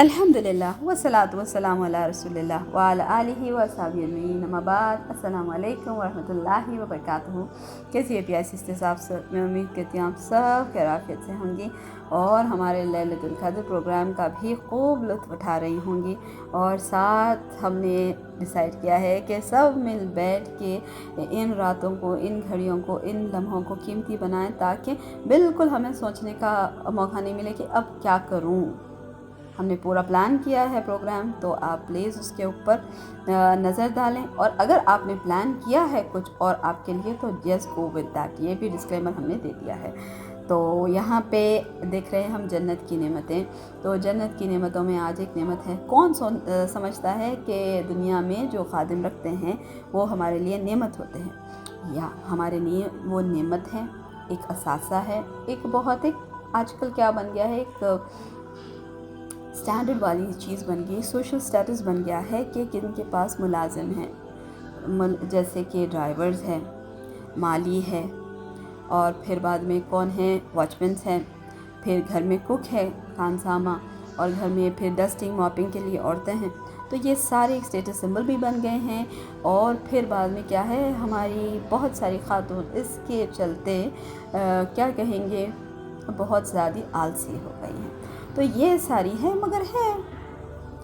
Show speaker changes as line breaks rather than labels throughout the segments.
अल्हम्दुलिल्लाह वस्सलातु वस्सलामु अला रसूलिल्लाह व अला आलिहि व अस्हाबिहि अजमईन। अम्मा बाद, अस्सलामु अलैकुम व रहमतुल्लाहि व बरकातुहू। कैसी है प्यारी सिस्टर्स आप सब? मैं उम्मीद करती हूँ आप सब खैरियत से होंगी और हमारे लैलतुल क़द्र प्रोग्राम का भी खूब लुत्फ़ उठा रही होंगी। और साथ हमने डिसाइड किया है कि सब मिल बैठ के इन रातों को, इन घड़ियों को, इन लम्हों को कीमती बनाएं, ताकि बिल्कुल हमें सोचने का मौका नहीं मिले कि अब क्या करूं। हमने पूरा प्लान किया है प्रोग्राम, तो आप प्लीज़ उसके ऊपर नज़र डालें। और अगर आपने प्लान किया है कुछ और आपके लिए, तो जस्ट गो विद दैट। ये भी डिस्क्लेमर हमने दे दिया है। तो यहाँ पे देख रहे हैं हम जन्नत की नेमतें। तो जन्नत की नेमतों में आज एक नेमत है। कौन समझता है कि दुनिया में जो खादिम रखते हैं वो हमारे लिए नेमत होते हैं? या हमारे लिए वो नेमत है, एक असासा है, एक बहुत एक आजकल क्या बन गया है, एक स्टैंडर्ड वाली चीज़ बन गई, सोशल स्टेटस बन गया है कि किनके पास मुलाजिम हैं, जैसे कि ड्राइवर्स हैं, माली है, और फिर बाद में कौन है, वॉचमैन्स हैं, फिर घर में कुक है, खानसामा, और घर में फिर डस्टिंग मॉपिंग के लिए औरतें हैं। तो ये सारे एक स्टेटस सिंबल भी बन गए हैं। और फिर बाद में क्या है, हमारी बहुत सारी खातून इसके चलते क्या कहेंगे, बहुत ज़्यादा आलसी हो गई हैं। तो ये सारी है, मगर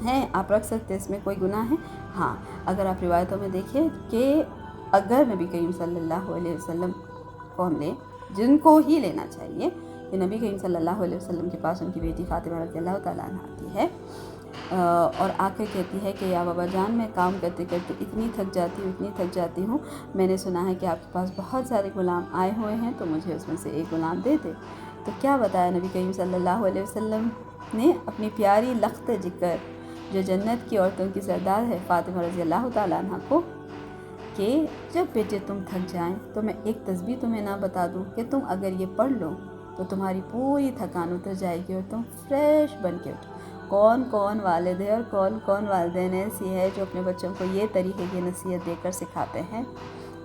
है आप रख सकते हैं, इसमें कोई गुनाह है? हाँ, अगर आप रिवायतों में देखिए कि अगर नबी करीम सल्लल्लाहु अलैहि वसल्लम को हम लें, जिनको ही लेना चाहिए, कि नबी करीम सल्लल्लाहु अलैहि वसल्लम के पास उनकी बेटी फातिमा रज़ियल्लाहु तआला अन्हा आती है और आकर कहती है कि या बाबा जान, मैं काम करते करते इतनी थक जाती हूँ, मैंने सुना है कि आपके पास बहुत सारे गुलाम आए हुए हैं, तो मुझे उसमें से एक गुलाम दे दे। तो क्या बताया नबी करीम सल्लल्लाहु अलैहि वसल्लम ने अपनी प्यारी लख्त जिगर, जो जन्नत की औरतों की सरदार है, फातिमा रज़ियल्लाहु तआला अन्हा को, कि जब बेटे तुम थक जाएं तो मैं एक तस्बीह तुम्हें ना बता दूं कि तुम अगर ये पढ़ लो तो तुम्हारी पूरी थकान उतर जाएगी और तुम फ्रेश बन के उठो। कौन कौन वालिद है और कौन कौन वालिदैन ऐसी है जो अपने बच्चों को ये तरीके की नसीहत देकर सिखाते हैं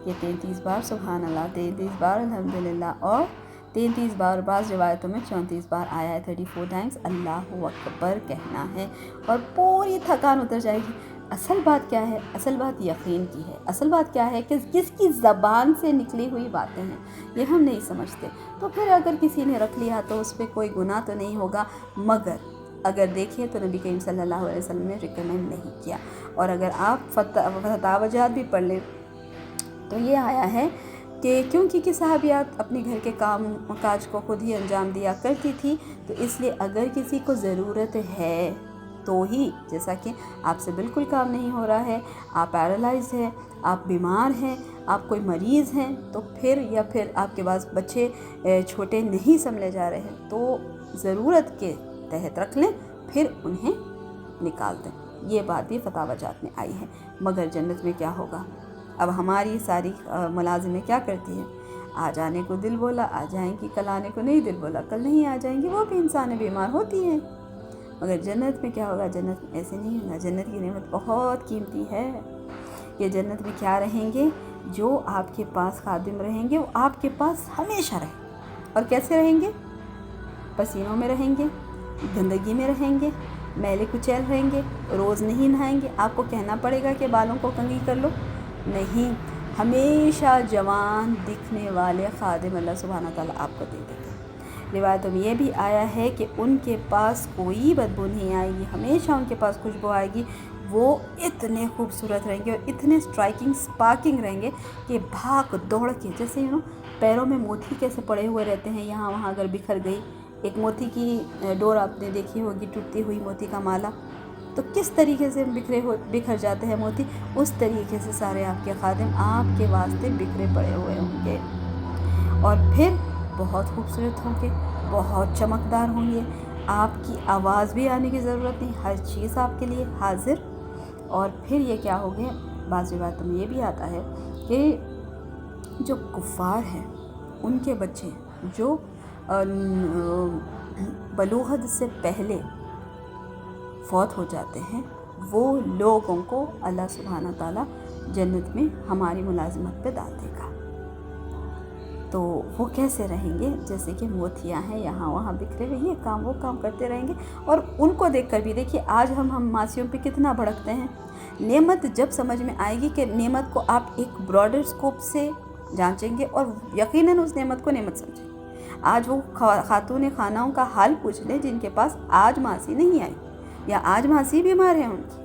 कि 33 बार सुभान अल्लाह, 33 बार अल्हम्दुलिल्लाह, और 33 बार, बाज़ रिवायतों में 34 बार आया है, 34 टाइम्स अल्लाहु अकबर कहना है और पूरी थकान उतर जाएगी। असल बात क्या है? असल बात यकीन की है। असल बात क्या है कि किसकी ज़बान से निकली हुई बातें हैं, ये हम नहीं समझते। तो फिर अगर किसी ने रख लिया तो उस पर कोई गुनाह तो नहीं होगा, मगर अगर देखिए तो नबी करीम सल्लल्लाहु अलैहि वसल्लम ने रिकमेंड नहीं किया। और अगर आप फतावजात भी पढ़ लें तो ये आया है कि क्योंकि सहाबियात अपने घर के काम काज को खुद ही अंजाम दिया करती थी, तो इसलिए अगर किसी को ज़रूरत है तो ही, जैसा कि आपसे बिल्कुल काम नहीं हो रहा है, आप पैरालाइज हैं, आप बीमार हैं, आप कोई मरीज़ हैं, तो फिर आपके पास बच्चे छोटे नहीं संभले जा रहे हैं, तो ज़रूरत के तहत रख लें, फिर उन्हें निकाल दें। ये बात भी फतावजात में आई है। मगर जन्नत में क्या होगा? अब हमारी सारी मुलाजिमें क्या करती हैं? आज आने को दिल बोला आ जाएंगी, कल आने को नहीं दिल बोला कल नहीं आ जाएंगी, वो भी इंसान बीमार होती हैं। मगर जन्नत में क्या होगा? जन्नत में ऐसे नहीं होगा। जन्नत की नेमत बहुत कीमती है। ये जन्नत में क्या रहेंगे? जो आपके पास खादिम रहेंगे वो आपके पास हमेशा रहें। और कैसे रहेंगे? पसीनों में रहेंगे, गंदगी में रहेंगे, मैले कुचैल रहेंगे, रोज़ नहीं नहाएंगे। आपको कहना पड़ेगा कि बालों को कंघी कर लो? नहीं, हमेशा जवान दिखने वाले खादिम अल्लाह सुब्हाना ताला आपको दे देते हैं। रिवायतों में ये भी आया है कि उनके पास कोई बदबू नहीं आएगी, हमेशा उनके पास खुशबू आएगी। वो इतने खूबसूरत रहेंगे और इतने स्ट्राइकिंग स्पार्किंग रहेंगे कि भाग दौड़ के, जैसे पैरों में मोती कैसे पड़े हुए रहते हैं, यहाँ वहाँ अगर बिखर गई एक मोती की डोर आपने देखी होगी, टूटती हुई मोती का माला, तो किस तरीके से बिखर जाते हैं मोती, उस तरीके से सारे आपके खादिम आपके वास्ते बिखरे पड़े हुए होंगे। और फिर बहुत खूबसूरत होंगे, बहुत चमकदार होंगे, आपकी आवाज़ भी आने की ज़रूरत नहीं, हर चीज़ आपके लिए हाजिर। और फिर ये क्या हो गए, बाज़ रिवायतों में ये भी आता है कि जो कुफ़ार हैं उनके बच्चे जो बलूगत से पहले फौत हो जाते हैं, वो लोगों को अल्लाह सुब्हाना ताला जन्नत में हमारी मुलाजिमत पे डाल देगा। تو وہ کیسے رہیں گے؟ جیسے کہ موتیاں ہیں یہاں وہاں بکھرے ہوئے، یہ کام وہ کام کرتے رہیں گے. اور ان کو دیکھ کر بھی دیکھیے آج ہم ماسیوں پہ کتنا بھڑکتے ہیں. نعمت جب سمجھ میں آئے گی کہ نعمت کو آپ ایک براڈر اسکوپ سے جانچیں گے اور یقیناً اس نعمت کو نعمت سمجھیں. آج وہ خاتون خانہوں کا حال پوچھ لیں جن کے پاس آج ماسی نہیں آئی یا آج ماسی بیمار ہیں ان کی،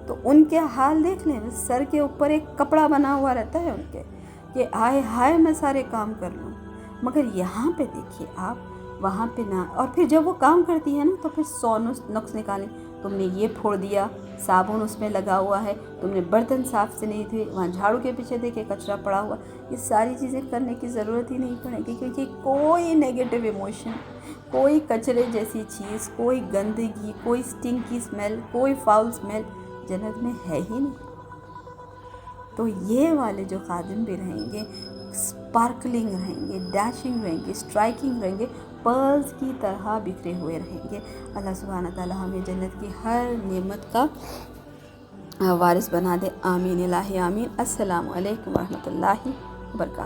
تو ان کے حال دیکھ لیں. سر کے اوپر ایک کپڑا بنا ہوا رہتا ہے ان کے کہ آئے ہائے میں سارے کام کر لوں. مگر یہاں پہ دیکھیے آپ، وہاں پہ نہ. اور پھر جب وہ کام کرتی ہے نا تو پھر 100 نقص نکالیں. تم نے یہ پھوڑ دیا، صابن اس میں لگا ہوا ہے، تم نے برتن صاف سے نہیں دھوئے، وہاں جھاڑو کے پیچھے دیکھے کچرا پڑا ہوا. یہ ساری چیزیں کرنے کی ضرورت ہی نہیں پڑے گی، کیونکہ کوئی نیگیٹو ایموشن، کوئی کچرے جیسی چیز، کوئی گندگی، کوئی سٹنکی اسمیل، کوئی فاؤل اسمیل جنت میں ہے ہی نہیں. تو یہ والے جو خادم بھی رہیں گے اسپارکلنگ رہیں گے، ڈیشنگ رہیں گے، اسٹرائکنگ رہیں گے، پرلز کی طرح بکھرے ہوئے رہیں گے. اللہ سبحانہ تعالیٰ ہمیں جنت کی ہر نعمت کا وارث بنا دے. آمین الہی آمین. السلام علیکم ورحمۃ اللہ وبرکاتہ.